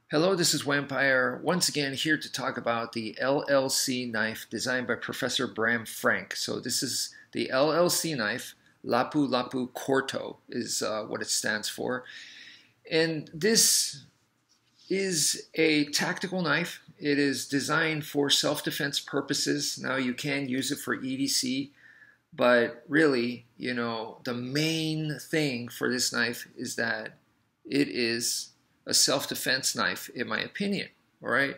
Hello, this is Wmpyr, once again here to talk about the LLC knife designed by Professor Bram Frank. So this is the LLC knife, Lapu Lapu Corto is what it stands for. And this is a tactical knife. It is designed for self-defense purposes. Now you can use it for EDC, but really, the main thing for this knife is that it is a self-defense knife, in my opinion. All right.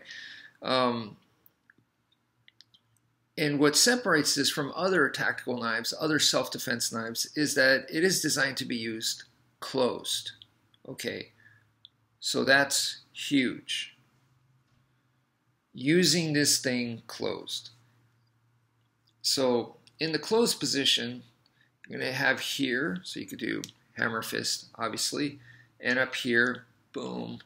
And what separates this from other tactical knives, other self-defense knives, is that it is designed to be used closed. Okay. So that's huge. Using this thing closed. So in the closed position, you're going to have here, so you could do hammer fist, obviously, and up here, boom,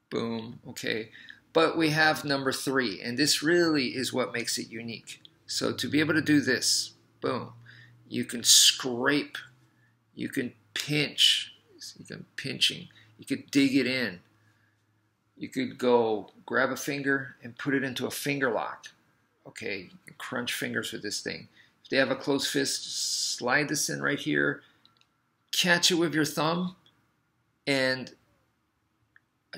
boom, okay. But we have number 3, and this really is what makes it unique. So to be able to do this, boom, you can scrape, you can pinch, you can pinching, you could dig it in. You could go grab a finger and put it into a finger lock. Okay, you can crunch fingers with this thing. If they have a closed fist, slide this in right here, catch it with your thumb, and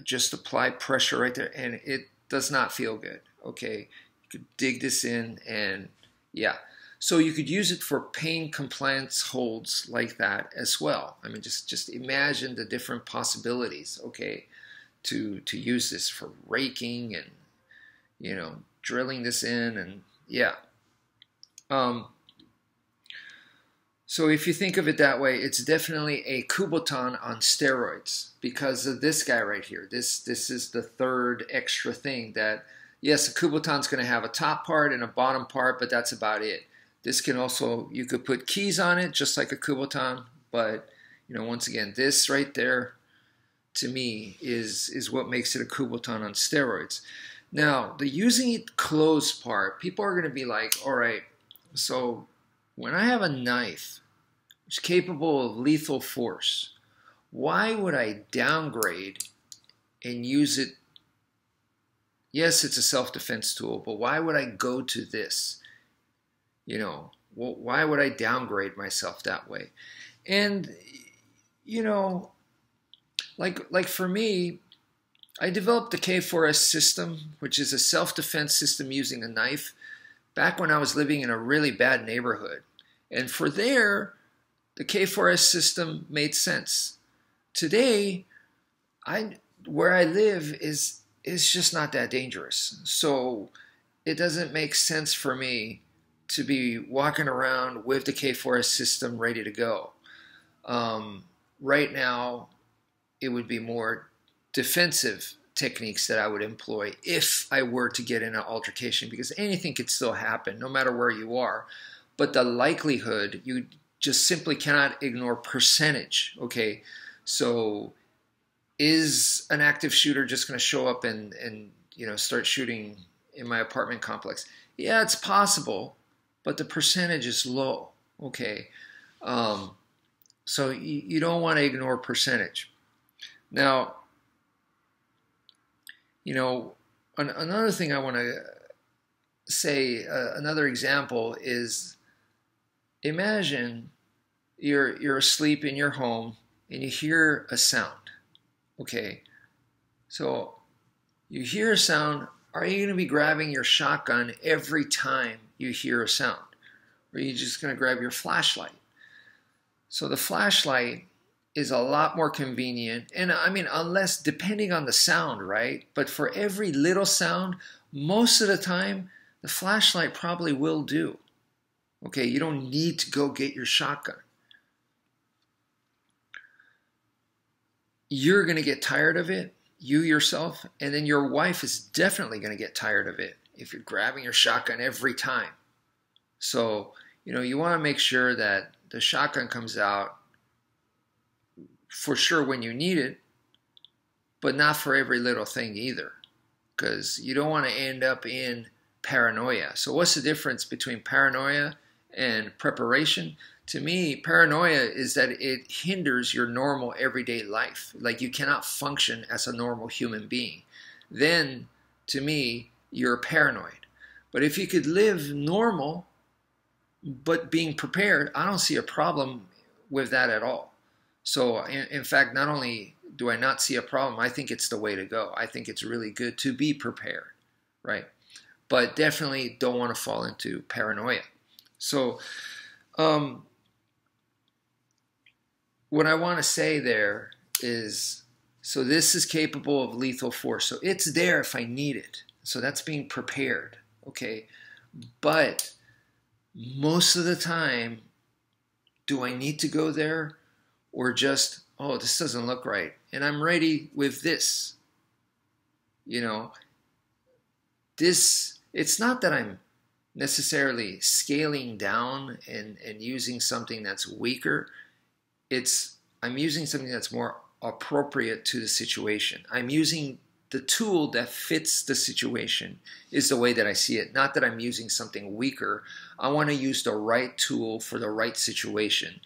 just apply pressure right there, and it does not feel good. Okay, you could dig this in, and yeah. So you could use it for pain compliance holds like that as well. I mean, just imagine the different possibilities, okay, to use this for raking and, drilling this in, and yeah. So if you think of it that way, it's definitely a Kubotan on steroids because of this guy right here. This is the third extra thing that, yes, a Kubotan's going to have a top part and a bottom part, but that's about it. This can also, you could put keys on it just like a Kubotan, but, once again, this right there, to me, is what makes it a Kubotan on steroids. Now, the using it closed part, people are going to be like, all right, so when I have a knife which is capable of lethal force, why would I downgrade and use it? Yes, it's a self-defense tool, but why would I go to this? Why would I downgrade myself that way? And, like for me, I developed the K4S system, which is a self-defense system using a knife, back when I was living in a really bad neighborhood. And for there, the K4S system made sense. Today, where I live is just not that dangerous. So it doesn't make sense for me to be walking around with the K4S system ready to go. Right now, it would be more defensive techniques that I would employ if I were to get in an altercation, because anything could still happen no matter where you are. But the likelihood, you just simply cannot ignore percentage, okay? So is an active shooter just going to show up and start shooting in my apartment complex? Yeah, it's possible, but the percentage is low, okay? So you don't want to ignore percentage. Now, another thing I want to say, another example is, imagine you're asleep in your home and you hear a sound. Okay, so you hear a sound. Are you going to be grabbing your shotgun every time you hear a sound? Or are you just going to grab your flashlight? So the flashlight is a lot more convenient, and I mean, unless, depending on the sound, right? But for every little sound, most of the time, the flashlight probably will do. Okay, you don't need to go get your shotgun. You're going to get tired of it, you yourself, and then your wife is definitely going to get tired of it if you're grabbing your shotgun every time. So, you want to make sure that the shotgun comes out for sure when you need it, but not for every little thing either, because you don't want to end up in paranoia. So what's the difference between paranoia and preparation? to me, paranoia is that it hinders your normal everyday life. Like you cannot function as a normal human being. Then, to me, you're paranoid. But if you could live normal, but being prepared, I don't see a problem with that at all. So, in fact, not only do I not see a problem, I think it's the way to go. I think it's really good to be prepared, right? But definitely don't want to fall into paranoia. So, what I want to say there is, so this is capable of lethal force. So it's there if I need it. So that's being prepared, okay? But most of the time, do I need to go there or just, oh, this doesn't look right, and I'm ready with this? You know, this, it's not that I'm necessarily scaling down and using something that's weaker. I'm using something that's more appropriate to the situation. I'm using the tool that fits the situation is the way that I see it. Not that I'm using something weaker. I want to use the right tool for the right situation.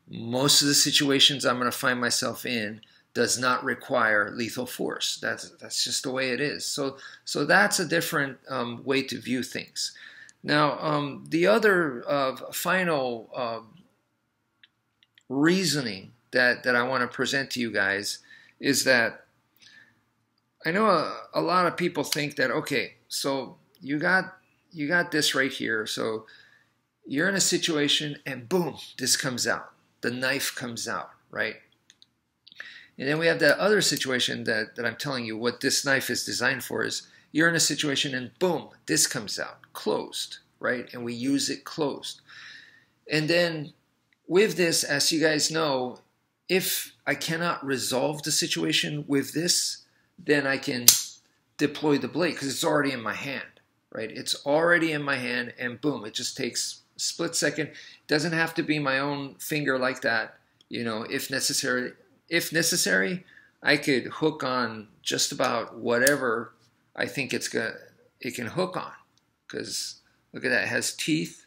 Most of the situations I'm going to find myself in does not require lethal force. That's just the way it is. So that's a different way to view things. Now, the other final reasoning that I want to present to you guys is that I know a lot of people think that, okay, so you got this right here. So you're in a situation and boom, this comes out. The knife comes out, right? And then we have that other situation that I'm telling you what this knife is designed for is you're in a situation and boom, this comes out, closed, right? And we use it closed. And then with this, as you guys know, if I cannot resolve the situation with this, then I can deploy the blade because it's already in my hand, right? It's already in my hand and boom, it just takes a split second. It doesn't have to be my own finger like that, you know, if necessary. If necessary, I could hook on just about whatever I think it can hook on, because look at that, it has teeth.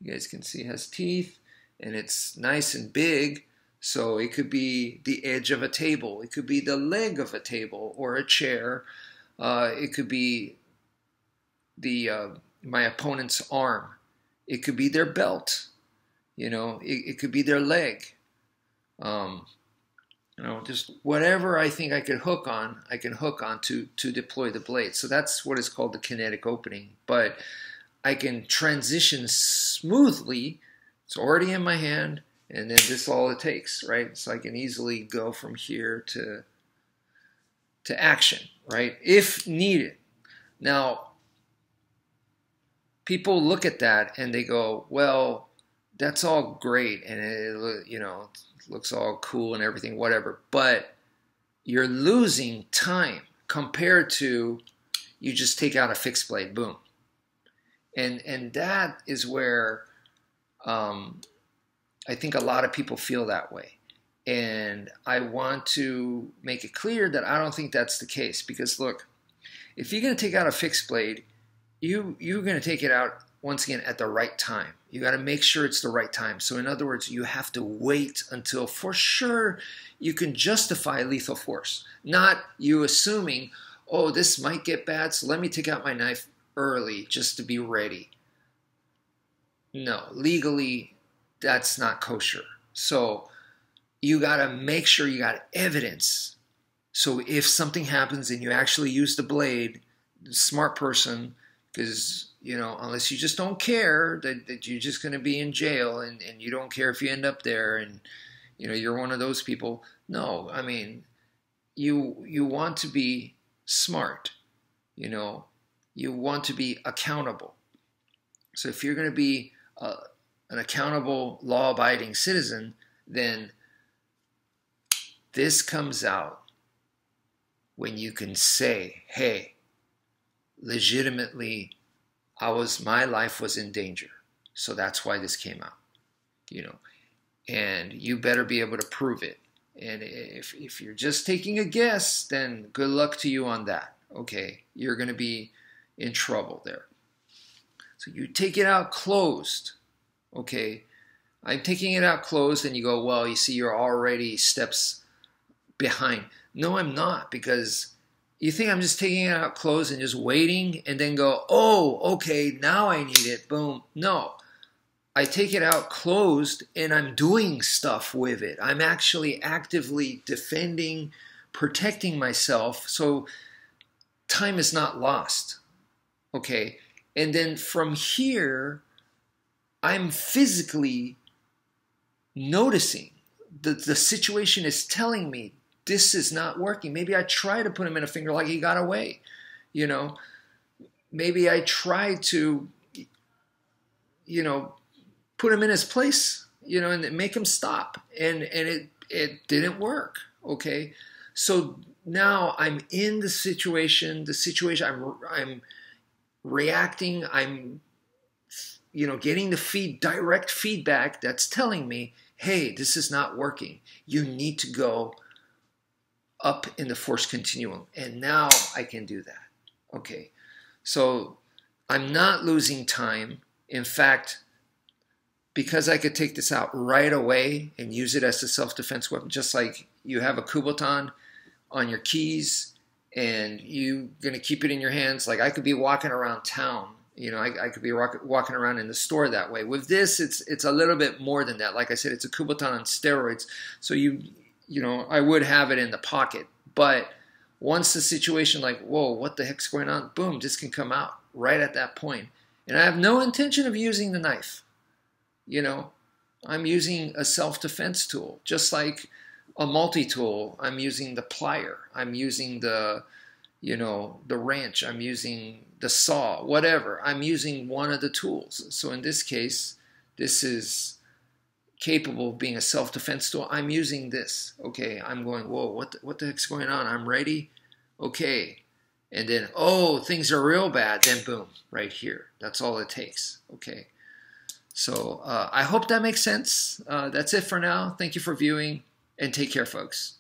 You guys can see it has teeth and it's nice and big. So it could be the edge of a table. It could be the leg of a table or a chair. It could be my opponent's arm. It could be their belt. You know, it could be their leg. You know, just whatever I think I could hook on, I can hook on to deploy the blade. So that's what is called the kinetic opening. But I can transition smoothly. It's already in my hand, and then this is all it takes, right? So I can easily go from here to action, right? If needed. Now, people look at that and they go, well, that's all great, and it, you know, it looks all cool and everything, whatever, but you're losing time compared to you just take out a fixed blade, boom. And that is where I think a lot of people feel that way. And I want to make it clear that I don't think that's the case, because look, if you're going to take out a fixed blade, you're going to take it out once again at the right time. You got to make sure it's the right time. So in other words, you have to wait until for sure you can justify lethal force. Not you assuming, oh, this might get bad, so let me take out my knife early just to be ready. No, legally, that's not kosher. So you got to make sure you got evidence. So if something happens and you actually use the blade, the smart person, because, you know, unless you just don't care that you're just going to be in jail and you don't care if you end up there and, you know, you're one of those people. No, I mean, you want to be smart, you know, you want to be accountable. So if you're going to be an accountable, law-abiding citizen, then this comes out when you can say, hey, legitimately, my life was in danger. So that's why this came out, you know, and you better be able to prove it. And if you're just taking a guess, then good luck to you on that. Okay, you're going to be in trouble there. So you take it out closed. Okay, I'm taking it out closed, and you go, well, you see, you're already steps behind. No, I'm not, because you think I'm just taking it out closed and just waiting and then go, oh, okay, now I need it, boom. No, I take it out closed and I'm doing stuff with it. I'm actually actively defending, protecting myself, so time is not lost, okay? And then from here, I'm physically noticing the situation is telling me this is not working. Maybe I try to put him in a finger like he got away, you know. Maybe I try to, you know, put him in his place, you know, and make him stop, and it didn't work, okay? So now I'm in the situation, I'm reacting, I'm, you know, getting the direct feedback that's telling me, hey, this is not working. You need to go up in the force continuum. And now I can do that. Okay. So I'm not losing time. In fact, because I could take this out right away and use it as a self-defense weapon, just like you have a Kubotan on your keys and you're going to keep it in your hands. Like I could be walking around town. You know, I could be walking around in the store that way. With this, it's a little bit more than that. Like I said, it's a Kubotan on steroids. So you know, I would have it in the pocket. But once the situation like, whoa, what the heck's going on? Boom, this can come out right at that point. And I have no intention of using the knife. You know, I'm using a self-defense tool, just like a multi-tool. I'm using the plier. I'm using the, you know, the wrench. I'm using the saw, whatever. I'm using one of the tools. So in this case, this is capable of being a self-defense tool. I'm using this. Okay, I'm going, whoa, what the heck's going on? I'm ready. Okay. And then, oh, things are real bad. Then boom, right here. That's all it takes. Okay. So I hope that makes sense. That's it for now. Thank you for viewing, and take care, folks.